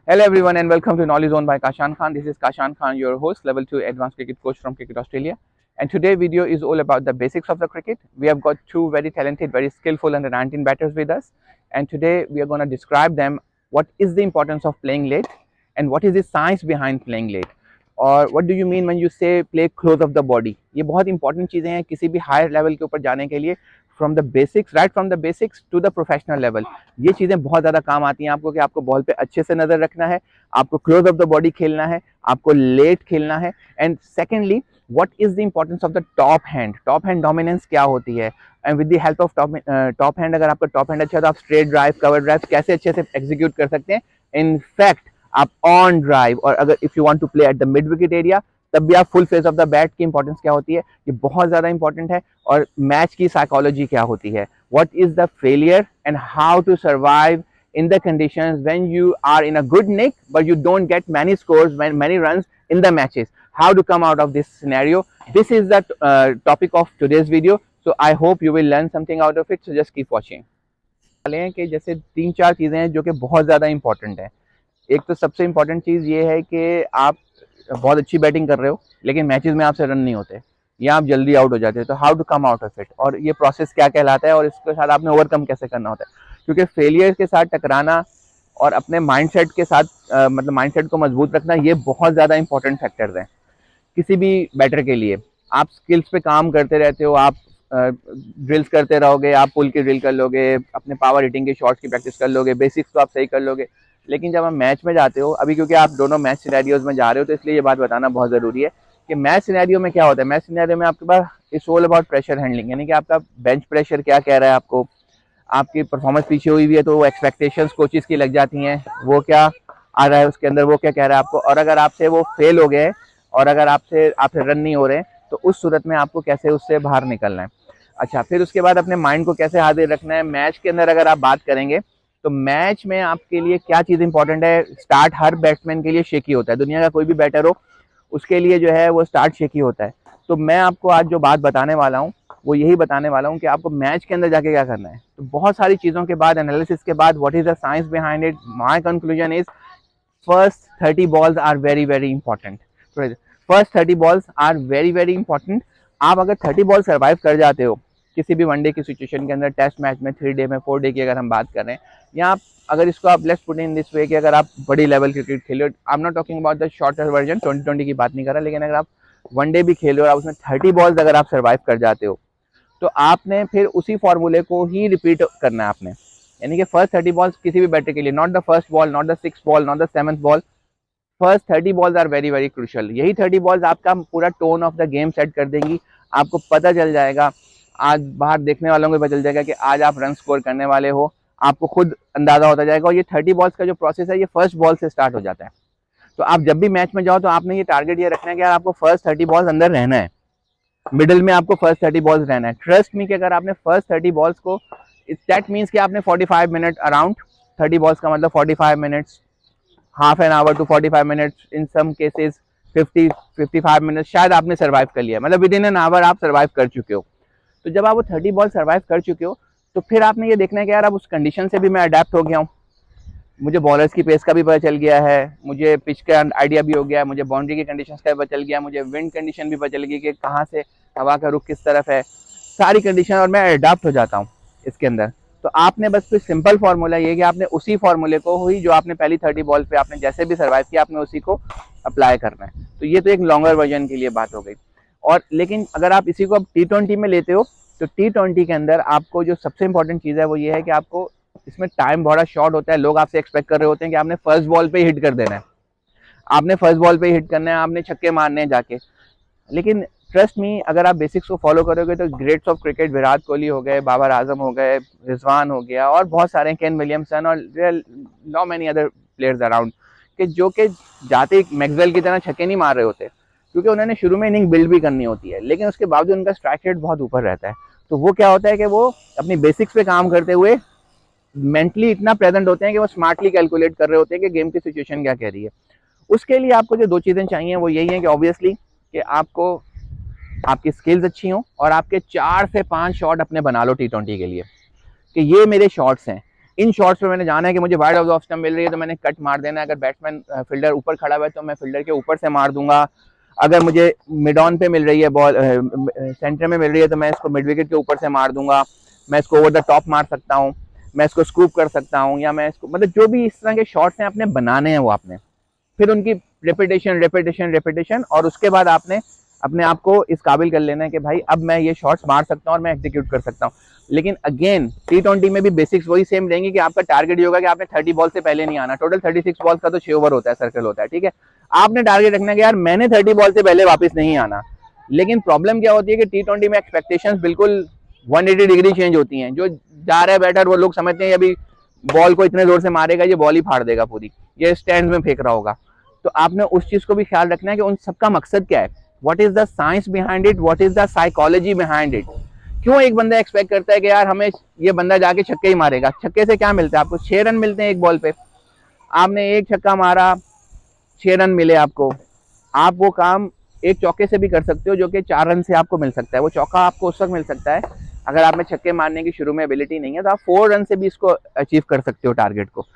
Hello everyone and welcome to Knowledge Zone by Kashan Khan. This is Kashan Khan, your host, level 2 advanced cricket coach from Cricket Australia. And today's video is all about the basics of the cricket. We have got two very talented, very skillful under 19 batters with us. And today we are going to describe them what is the importance of playing late and what is the science behind playing late. और what do you mean when you say play close of the body. ये बहुत important चीज़ें हैं किसी भी higher level के ऊपर जाने के लिए, from the basics, right from the basics to the professional level. ये चीज़ें बहुत ज़्यादा काम आती हैं आपको कि आपको बॉल पे अच्छे से नज़र रखना है, आपको क्लोज ऑफ द बॉडी खेलना है, आपको लेट खेलना है. And secondly, what is the importance of the top hand dominance क्या होती है. And with the help of top hand, अगर आपका टॉप हैंड अच्छा है तो आप स्ट्रेट ड्राइव, कवर ड्राइव कैसे अच्छे से एग्जीक्यूट कर सकते हैं. इनफैक्ट आप ऑन ड्राइव, और अगर if you want to play at the mid wicket area, तब भी आप full face of the bat की इंपॉर्टेंस क्या होती है, ये बहुत ज़्यादा इंपॉर्टेंट है. और मैच की साइकोलॉजी क्या होती है, what is the failure and how to survive in the conditions when you are in a good nick but you don't get many scores, many runs in the matches. How to come out of this scenario, this is the topic of today's video. So I hope you will learn something out of it, so just keep watching. वाले हैं कि जैसे तीन चार चीज़ें हैं जो कि बहुत ज़्यादा इंपॉर्टेंट है. एक तो सबसे इम्पॉर्टेंट चीज़ ये है कि आप बहुत अच्छी बैटिंग कर रहे हो लेकिन मैचेस में आपसे रन नहीं होते या आप जल्दी आउट हो जाते हो, तो how to come out of it, और ये प्रोसेस क्या कहलाता है और इसके साथ आपने ओवरकम कैसे करना होता है. क्योंकि फेलियर के साथ टकराना और अपने माइंडसेट के साथ मतलब माइंडसेट को मजबूत रखना, ये बहुत ज़्यादा इंपॉर्टेंट फैक्टर्स हैं किसी भी बैटर के लिए. आप स्किल्स पे काम करते रहते हो, आप ड्रिल्स करते रहोगे, आप पुल की ड्रिल कर लोगे, अपने पावर हिटिंग के शॉट्स की प्रैक्टिस कर लोगे, बेसिक्स तो आप सही कर लोगे, लेकिन जब आप मैच में जाते हो, अभी क्योंकि आप दोनों मैच सिनेरियोज में जा रहे हो तो इसलिए ये बात बताना बहुत ज़रूरी है कि मैच सिनेरियो में क्या होता है. मैच सिनेरियो में आपके पास it's all about pressure handling, यानी कि आपका बेंच प्रेशर क्या कह रहा है, आपको आपकी परफॉर्मेंस पीछे हुई है तो वो एक्सपेक्टेशंस कोचेस की लग जाती हैं, वो क्या आ रहा है उसके अंदर, वो क्या कह रहा है आपको, और अगर आपसे वो फेल हो गए और अगर आपसे रन नहीं हो रहे तो उस सूरत में आपको कैसे उससे बाहर निकलना है. अच्छा, फिर उसके बाद अपने माइंड को कैसे हाजिर रखना है. मैच के अंदर अगर आप बात करेंगे तो मैच में आपके लिए क्या चीज़ इंपॉर्टेंट है. स्टार्ट हर बैट्समैन के लिए शेकी होता है, दुनिया का कोई भी बैटर हो उसके लिए जो है वो स्टार्ट शेकी होता है. तो मैं आपको आज जो बात बताने वाला हूँ वो यही बताने वाला हूँ कि आपको मैच के अंदर जाके क्या करना है. तो बहुत सारी चीज़ों के बाद, एनालिसिस के बाद, what is the science behind it, my conclusion is first 30 balls are very very important. First 30 balls are very very important. आप अगर 30 बॉल सर्वाइव कर जाते हो किसी भी वनडे की सिचुएशन के अंदर, टेस्ट मैच में, 3 डे में, 4 डे की अगर हम बात कर रहे हैं, या आप अगर इसको आप let's put in this way कि अगर आप बड़ी level cricket Khelo, I am not talking about the shorter version, 2020 की बात नहीं कर रहा, लेकिन अगर आप वनडे भी खेलो और उसमें 30 बॉल्स अगर आप सर्वाइव कर जाते हो तो आपने फिर उसी फॉर्मूले को ही रिपीट करना है आपने. यानी कि फर्स्ट 30 बॉल्स किसी भी बैटर के लिए, not the first ball, not the 6th ball, not the 7th ball, first 30 balls are very very crucial. यही 30 बॉल्स आपका पूरा tone of the game set कर देंगी. आपको पता चल जाएगा, आज बाहर देखने वालों को पता चल जाएगा कि आज आप रन स्कोर करने वाले हो, आपको खुद अंदाजा होता जाएगा. और ये 30 बॉल्स का जो प्रोसेस है ये फर्स्ट बॉल से स्टार्ट हो जाता है. तो आप जब भी मैच में जाओ तो आपने ये टारगेट ये रखना है कि यार आपको फर्स्ट 30 बॉल्स अंदर रहना है, मिडिल में आपको फर्स्ट 30 बॉल्स रहना है. ट्रस्ट मी कि अगर आपने फर्स्ट 30 बॉल्स को, दैट मीन्स कि आपने 45 मिनट, अराउंड 30 बॉल्स का मतलब 45 minutes, half an hour to 45 minutes, in some cases 55 minutes शायद आपने सर्वाइव कर लिया, मतलब विद इन एन आवर आप सर्वाइव कर चुके हो. तो जब आप वो 30 बॉल सर्वाइव कर चुके हो तो फिर आपने ये देखना है कि यार अब उस कंडीशन से भी मैं अडेप्ट हो गया हूँ, मुझे बॉलर्स की पेस का भी पता चल गया है, मुझे पिच का आइडिया भी हो गया, मुझे बाउंड्री की कंडीशंस का भी पता चल गया, मुझे विंड कंडीशन भी पता चल गई कि कहाँ से हवा का रुख किस तरफ है, सारी कंडीशन, और मैं अडेप्ट हो जाता हूँ इसके अंदर. तो आपने बस कोई सिंपल फार्मूला ये कि आपने उसी फार्मूले को ही जो आपने पहली 30 बॉल पे आपने जैसे भी सर्वाइव किया, आपने उसी को अप्लाई करना है. तो ये तो एक लॉन्गर वर्जन के लिए बात हो गई. और लेकिन अगर आप इसी को अब T20 में लेते हो तो T20 के अंदर आपको जो सबसे इंपॉर्टेंट चीज़ है वो ये है कि आपको इसमें टाइम बड़ा शॉर्ट होता है. लोग आपसे एक्सपेक्ट कर रहे होते हैं कि आपने फर्स्ट बॉल पे हिट कर देना है, आपने फर्स्ट बॉल पे हिट करना है, आपने छक्के मारने हैं जाके. लेकिन ट्रस्ट मी, अगर आप बेसिक्स को फॉलो करोगे तो greats of cricket, Virat Kohli हो गए, बाबर आजम हो गए, रिजवान हो गया, और बहुत सारे, केन विलियमसन, और not many other players around, कि जो कि जाते मैक्सवेल की तरह छक्के नहीं मार रहे होते, क्योंकि उन्होंने शुरू में इनिंग बिल्ड भी करनी होती है, लेकिन उसके बावजूद उनका स्ट्राइक रेट बहुत ऊपर रहता है. तो वो क्या होता है कि वो अपनी बेसिक्स पे काम करते हुए मेंटली इतना प्रेजेंट होते हैं कि वो स्मार्टली कैलकुलेट कर रहे होते हैं कि गेम की सिचुएशन क्या कह रही है. उसके लिए आपको जो दो चीज़ें चाहिए वो यही है कि ऑब्वियसली कि आपको आपकी स्किल्स अच्छी हों और आपके 4 से 5 शॉट अपने बना लो T20 के लिए, कि ये मेरे शॉट्स हैं, इन शॉट्स पे मैंने जाना है कि मुझे wide of the off stump मिल रही है तो मैंने कट मार देना है। अगर बैट्समैन फील्डर ऊपर खड़ा हुआ है तो मैं फील्डर के ऊपर से मार दूंगा। अगर मुझे मिड ऑन पे मिल रही है बॉल, सेंटर में मिल रही है, तो मैं इसको मिड विकेट के ऊपर से मार दूंगा। मैं इसको ओवर द टॉप मार सकता हूँ, मैं इसको स्कूप कर सकता हूँ, या मैं इसको मतलब जो भी इस तरह के शॉट्स हैं आपने बनाने हैं वो आपने फिर उनकी रेपिटेशन रेपिटेशन रेपिटेशन, और उसके बाद आपने अपने आप को इस काबिल कर लेना है कि भाई अब मैं ये शॉट्स मार सकता हूँ और मैं एग्जीक्यूट कर सकता हूँ। लेकिन अगेन T20 में भी बेसिक्स वही सेम रहेंगी कि आपका टारगेट ये होगा कि आपने 30 बॉल से पहले नहीं आना। टोटल 36 बॉल का तो 6 ओवर होता है, सर्कल होता है, ठीक है। आपने टारगेट रखना है कि यार मैंने 30 बॉल से पहले वापस नहीं आना। लेकिन प्रॉब्लम क्या होती है कि T20 में एक्सपेक्टेशंस बिल्कुल 180 डिग्री चेंज होती हैं। जो जा रहा है बैटर वो लोग समझते हैं अभी बॉल को इतने जोर से मारेगा ये बॉल ही फाड़ देगा पूरी, ये स्टैंड में फेंक रहा होगा। तो आपने उस चीज को भी ख्याल रखना है कि उन सबका मकसद क्या है, what is the science behind it, what is the psychology behind it. क्यों एक बंदा एक्सपेक्ट करता है कि यार हमें ये बंदा जाके छक्के ही मारेगा। छक्के से क्या मिलता है आपको? 6 रन मिलते हैं एक बॉल पे। आपने एक छक्का मारा, 6 रन मिले आपको। आप वो काम एक चौके से भी कर सकते हो जो कि 4 रन से आपको मिल सकता है। वो चौका आपको उस वक्त मिल सकता है अगर आप में छक्के मारने की शुरू में एबिलिटी नहीं है तो आप 4 रन से भी इसको अचीव कर सकते हो टारगेट को।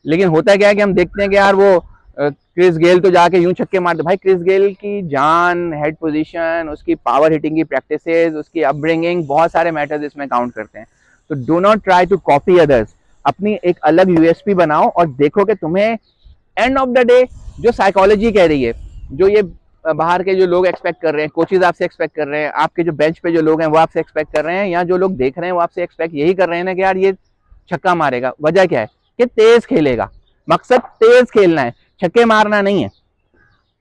लेकिन होता क्या है कि हम देखते हैं कि यार वो क्रिस गेल तो जाके यूं छक्के मारते। भाई क्रिस गेल की जान, हेड पोजीशन, उसकी पावर हिटिंग की प्रैक्टिसेस, उसकी अपब्रिंगिंग, बहुत सारे मैटर्स इसमें काउंट करते हैं। तो do not try to copy others. अपनी एक अलग यूएसपी बनाओ और देखो कि तुम्हें एंड ऑफ द डे जो साइकोलॉजी कह रही है, जो ये बाहर के जो लोग एक्सपेक्ट कर रहे हैं, कोचेज आपसे एक्सपेक्ट कर रहे हैं, आपके जो बेंच पे जो लोग हैं वो आपसे एक्सपेक्ट कर रहे हैं, या जो लोग देख रहे हैं वो आपसे एक्सपेक्ट यही कर रहे हैं ना कि यार ये छक्का मारेगा। वजह क्या है कि तेज खेलेगा। मकसद तेज खेलना है, छक्के मारना नहीं है।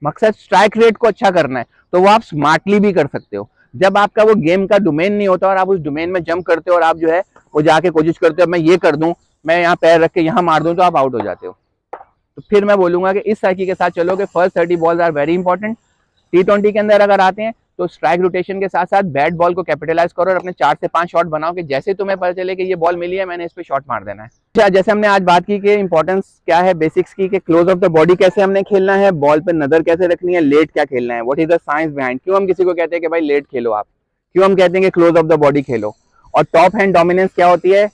मकसद स्ट्राइक रेट को अच्छा करना है। तो वो आप स्मार्टली भी कर सकते हो। जब आपका वो गेम का डोमेन नहीं होता और आप उस डोमेन में जंप करते हो और आप जो है वो जाके कोशिश करते हो मैं ये कर दूं, मैं यहाँ पैर रख के यहाँ मार दूं, तो आप आउट हो जाते हो। तो फिर मैं बोलूंगा कि इस साइकिल के साथ चलोगे। First 30 balls are very important. T20 के अंदर अगर आते हैं तो स्ट्राइक रोटेशन के साथ साथ बैट बॉल को कैपिटलाइज करो और अपने 4 से 5 शॉट बनाओ कि जैसे तुम्हें पता चले कि ये बॉल मिली है मैंने इस पे शॉट मार देना है। अच्छा, जैसे हमने आज बात की कि इंपॉर्टेंस क्या है बेसिक्स की, कि क्लोज ऑफ द बॉडी कैसे हमने खेलना है, बॉल पे नजर कैसे रखनी है, लेट क्या खेलना है, what is the science behind. क्यों हम किसी को कहते हैं कि भाई लेट खेलो आप, क्यों हम कहते हैं कि क्लोज ऑफ द बॉडी खेलो, और टॉप हैंड डोमिनेंस क्या होती है,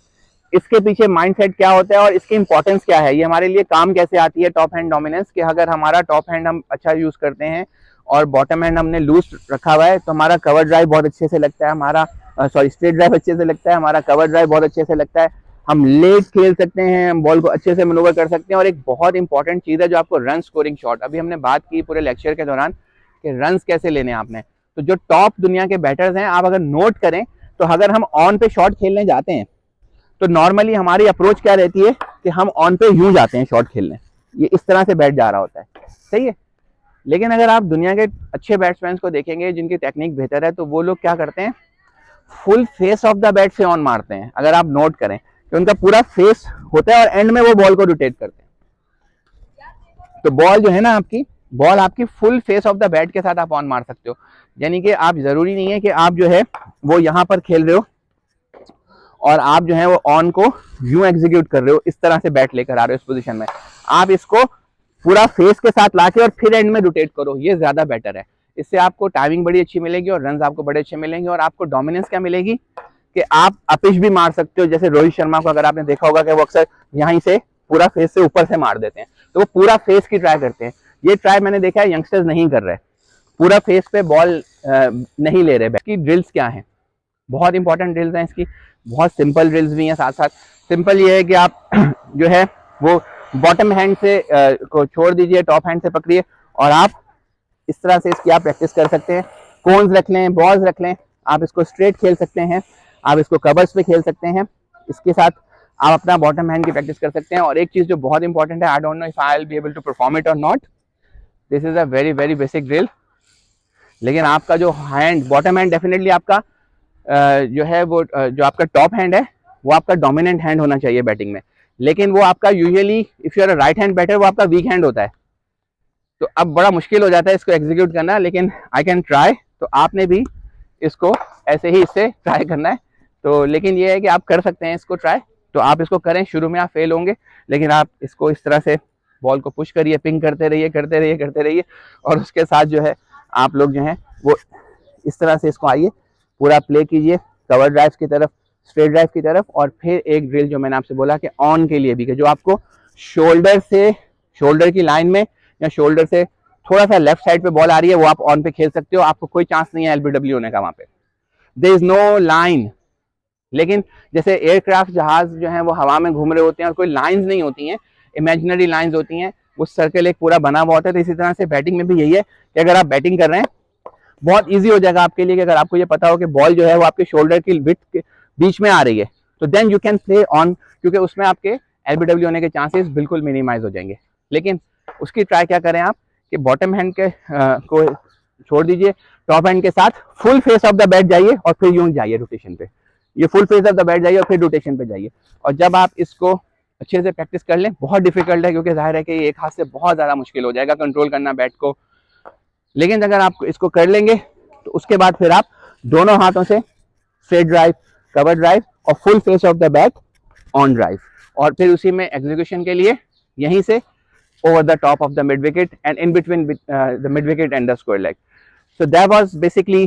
इसके पीछे माइंडसेट क्या होता है और इसकी इंपॉर्टेंस क्या है, ये हमारे लिए काम कैसे आती है टॉप हैंड डोमिनेंस। कि अगर हमारा टॉप हैंड हम अच्छा यूज करते हैं और बॉटम हैंड हमने लूज रखा हुआ है तो हमारा कवर ड्राइव बहुत अच्छे से लगता है, हमारा स्ट्रेट ड्राइव अच्छे से लगता है, हमारा कवर ड्राइव बहुत अच्छे से लगता है, हम लेट खेल सकते हैं, हम बॉल को अच्छे से मनोवर कर सकते हैं। और एक बहुत इंपॉर्टेंट चीज है जो आपको रन स्कोरिंग शॉट, अभी हमने बात की पूरे लेक्चर के दौरान कि रन कैसे लेने हैं आपने। तो जो टॉप दुनिया के बैटर्स हैं आप अगर नोट करें तो अगर हम ऑन पे शॉट खेलने जाते हैं तो नॉर्मली हमारी अप्रोच क्या रहती है कि हम ऑन पे यूं जाते हैं शॉट खेलने, ये इस तरह से बैठ जा रहा होता है, सही है। लेकिन अगर आप दुनिया के अच्छे बैट्समैन को देखेंगे जिनकी टेक्निक बेहतर है तो वो लोग क्या करते हैं, full face of the bat से ऑन मारते हैं। अगर आप नोट करें कि उनका पूरा फेस होता है और एंड में वो बॉल को रोटेट करते हैं। तो बॉल जो है ना आपकी full face of the bat के साथ आप ऑन मार सकते हो। यानी कि आप जरूरी नहीं है कि आप जो है वो यहाँ पर खेल रहे हो और आप जो है वो ऑन को यूं एग्जीक्यूट कर रहे हो, इस तरह से बैट लेकर आ रहे हो इस पोजीशन में। आप इसको पूरा फेस के साथ लाके और फिर एंड में रोटेट करो, ये ज्यादा बेटर है। इससे आपको टाइमिंग बड़ी अच्छी मिलेगी और रन आपको बड़े अच्छे मिलेंगे। और आपको डोमिनेंस क्या मिलेगी कि आप अपिच भी मार सकते हो। जैसे रोहित शर्मा को अगर आपने देखा होगा कि वो अक्सर यहीं से पूरा फेस से ऊपर से मार देते हैं, तो वो पूरा फेस की ट्राई करते हैं। ये ट्राई मैंने देखा है यंगस्टर्स नहीं कर रहे, पूरा फेस पे बॉल नहीं ले रहे। इसकी ड्रिल्स क्या है, बहुत इंपॉर्टेंट ड्रिल्स हैं इसकी, बहुत सिंपल ड्रिल्स भी हैं साथ साथ। सिंपल ये है कि आप जो है वो बॉटम हैंड से को छोड़ दीजिए, टॉप हैंड से पकड़िए और आप इस तरह से इसकी आप प्रैक्टिस कर सकते हैं। कोन्स रख लें, बॉल्स रख लें, आप इसको स्ट्रेट खेल सकते हैं, आप इसको कवर्स पे खेल सकते हैं। इसके साथ आप अपना बॉटम हैंड की प्रैक्टिस कर सकते हैं। और एक चीज जो बहुत इंपॉर्टेंट है, I don't know if I will be able to perform it और not, this is a very very basic drill. लेकिन आपका जो हैंड, बॉटम हैंड डेफिनेटली आपका जो है वो जो आपका टॉप हैंड है वो आपका डोमिनेंट हैंड होना चाहिए बैटिंग में। लेकिन वो आपका usually if you are a right hand batter वो आपका वीक हैंड होता है। तो अब बड़ा मुश्किल हो जाता है इसको एग्जीक्यूट करना, लेकिन आई कैन ट्राई। तो आपने भी इसको ऐसे ही इससे ट्राई करना है। तो लेकिन ये है कि आप कर सकते हैं इसको ट्राई, तो आप इसको करें। शुरू में आप फेल होंगे लेकिन आप इसको इस तरह से बॉल को पुश करिए, पिंग करते रहिए करते रहिए करते रहिए। और उसके साथ जो है आप लोग जो है वो इस तरह से इसको आइए, पूरा प्ले कीजिए कवर ड्राइव की तरफ, स्ट्रेट ड्राइव की तरफ, और फिर एक ड्रिल जो मैंने आपसे बोला कि ऑन के लिए भी, कि जो आपको शोल्डर की लाइन में या शोल्डर से थोड़ा सा लेफ्ट साइड पे बॉल आ रही है, वो आप ऑन पे खेल सकते हो, आपको कोई चांस नहीं है एलबीडब्ल्यू होने का वहां पे, देयर इज नो लाइन। लेकिन जैसे एयरक्राफ्ट जहाज जो है वो हवा में घूम रहे होते हैं और कोई लाइंस नहीं होती हैं, इमेजिनरी लाइंस होती हैं, वो सर्कल एक पूरा बना हुआ होता है। तो इसी तरह से बैटिंग में भी यही है कि अगर आप बैटिंग कर रहे हैं, बहुत ईजी हो जाएगा आपके लिए कि अगर आपको ये पता हो कि बॉल जो है वो आपके शोल्डर की विड्थ के बीच में आ रही है, तो then you can play on, क्योंकि उसमें आपके एलबीडब्ल्यू होने के चांसेस बिल्कुल मिनिमाइज हो जाएंगे। लेकिन उसकी ट्राई क्या करें आप कि बॉटम हैंड के को छोड़ दीजिए, टॉप हैंड के साथ full face of the bat जाइए और फिर यूं जाइए रोटेशन पे, ये full face of the bat जाइए और फिर रोटेशन पे जाइए। और जब आप इसको अच्छे से प्रैक्टिस कर लें, बहुत डिफिकल्ट है क्योंकि जाहिर है कि एक हाथ से बहुत ज़्यादा मुश्किल हो जाएगा कंट्रोल करना बैट को, लेकिन अगर आप इसको कर लेंगे तो उसके बाद फिर आप दोनों हाथों से स्ट्रेट ड्राइव, कवर ड्राइव और full face of the bat on drive, और फिर उसी में एग्जीक्यूशन के लिए यहीं से over the top of the mid wicket and in between the mid wicket and the square leg. So that was basically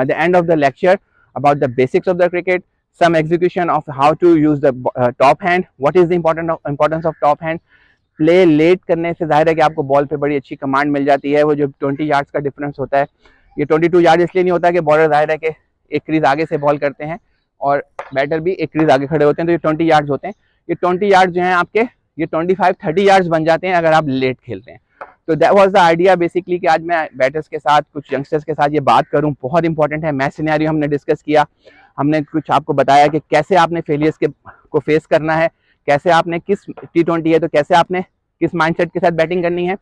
the end of the lecture about the basics of the cricket, some execution of how to use the top hand, what is the importance of top hand. Play late करने से जाहिर है कि आपको ball पे बड़ी अच्छी command मिल जाती है। वो जो 20 यार्ड्स का डिफरेंस होता है, ये 22 यार्ड इसलिए नहीं होता कि बॉलर जाहिर है कि एक क्रीज आगे से बॉल करते हैं और बैटर भी एक क्रीज आगे खड़े होते हैं, तो ये 20 यार्ड्स होते हैं। ये 20 यार्ड जो हैं आपके, ये 25-30 यार्ड्स बन जाते हैं अगर आप लेट खेलते हैं। तो that was the idea basically कि आज मैं बैटर्स के साथ, कुछ यंगस्टर्स के साथ ये बात करूं, बहुत इंपॉर्टेंट है। मैच सिनेरियो हमने डिस्कस किया, हमने कुछ आपको बताया कि कैसे आपने फेलियर्स को फेस करना है, कैसे आपने किस T20 है तो कैसे आपने किस माइंडसेट के साथ बैटिंग करनी है,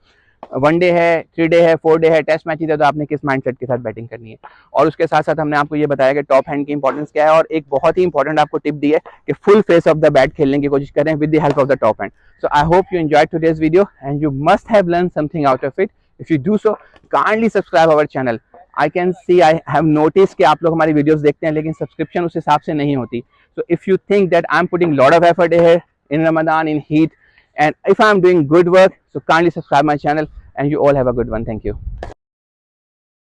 वनडे है, 3 डे है, 4 डे है, टेस्ट मैचेस है तो आपने किस माइंडसेट के साथ बैटिंग करनी है। और उसके साथ साथ हमने आपको ये बताया कि टॉप हैंड की इंपॉर्टेंस क्या है, और एक बहुत ही इंपॉर्टेंट आपको टिप दी है कि full face of the bat खेलने की कोशिश करें with the help of the top hand. So I hope you enjoyed today's video and you must have learn something out of it. If you do so, kindly subscribe our channel. I can see, I have notice कि आप लोग हमारी videos देखते हैं लेकिन subscription उस हिसाब से नहीं होती। So if you think that I am putting lot of effort here in Ramadan, in heat, and if I am doing good work, so kindly subscribe my channel, and you all have a good one. Thank you.